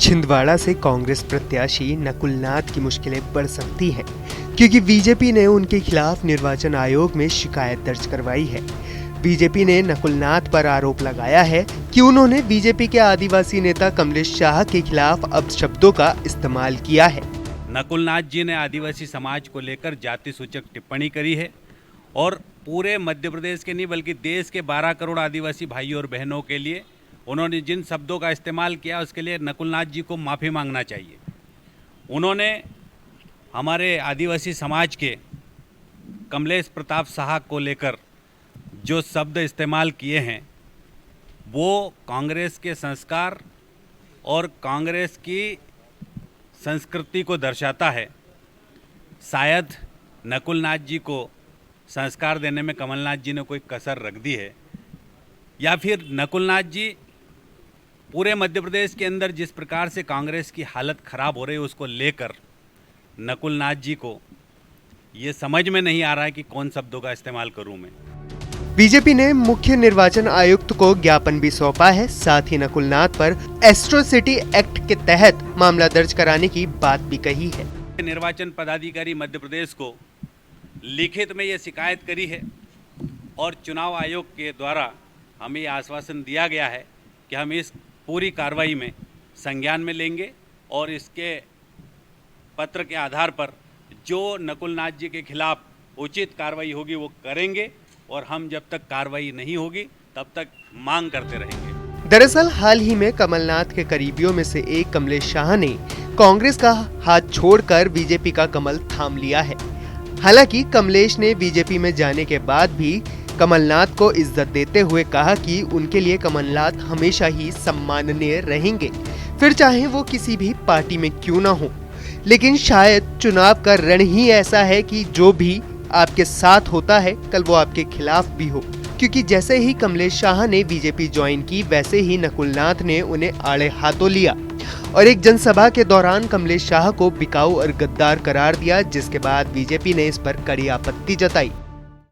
छिंदवाड़ा से कांग्रेस प्रत्याशी नकुल नाथ की मुश्किलें बढ़ सकती हैं, क्योंकि बीजेपी ने उनके खिलाफ निर्वाचन आयोग में शिकायत दर्ज करवाई है। बीजेपी ने नकुल नाथ पर आरोप लगाया है कि उन्होंने बीजेपी के आदिवासी नेता कमलेश शाह के खिलाफ अपशब्दों का इस्तेमाल किया है। नकुल नाथ जी ने आदिवासी समाज को लेकर जाति सूचक टिप्पणी करी है और पूरे मध्य प्रदेश के नहीं बल्कि देश के 12 करोड़ आदिवासी भाइयों और बहनों के लिए उन्होंने जिन शब्दों का इस्तेमाल किया उसके लिए नकुल नाथ जी को माफ़ी मांगना चाहिए। उन्होंने हमारे आदिवासी समाज के कमलेश प्रताप शाह को लेकर जो शब्द इस्तेमाल किए हैं वो कांग्रेस के संस्कार और कांग्रेस की संस्कृति को दर्शाता है। शायद नकुल नाथ जी को संस्कार देने में कमलनाथ जी ने कोई कसर रख दी है, या फिर नकुल नाथ जी पूरे मध्य प्रदेश के अंदर जिस प्रकार से कांग्रेस की हालत खराब हो रही है उसको लेकर नकुल नाथ जी को ये समझ में नहीं आ रहा है कि कौन शब्दों का इस्तेमाल करूं मैं। बीजेपी ने मुख्य निर्वाचन आयुक्त को ज्ञापन भी सौंपा है। साथ ही नकुल नाथ पर एट्रोसिटी एक्ट के तहत मामला दर्ज कराने की बात भी कही है। निर्वाचन पदाधिकारी मध्य प्रदेश को लिखित में ये शिकायत करी है और चुनाव आयोग के द्वारा हमें आश्वासन दिया गया है कि हम इस पूरी कार्रवाई में संज्ञान में लेंगे और इसके पत्र के आधार पर जो नकुल नाथ जी के खिलाफ उचित कार्रवाई होगी वो करेंगे और हम जब तक कार्रवाई नहीं होगी तब तक मांग करते रहेंगे। दरअसल हाल ही में कमलनाथ के करीबियों में से एक कमलेश शाह ने कांग्रेस का हाथ छोड़कर बीजेपी का कमल थाम लिया है। हालांकि कमलेश ने बीजेपी में जाने के बाद भी कमलनाथ को इज्जत देते हुए कहा कि उनके लिए कमलनाथ हमेशा ही सम्माननीय रहेंगे, फिर चाहे वो किसी भी पार्टी में क्यों ना हो। लेकिन शायद चुनाव का रण ही ऐसा है कि जो भी आपके साथ होता है कल वो आपके खिलाफ भी हो, क्योंकि जैसे ही कमलेश शाह ने बीजेपी ज्वाइन की वैसे ही नकुल नाथ ने उन्हें आड़े हाथों लिया और एक जनसभा के दौरान कमलेश शाह को बिकाऊ और गद्दार करार दिया, जिसके बाद बीजेपी ने इस पर कड़ी आपत्ति जताई।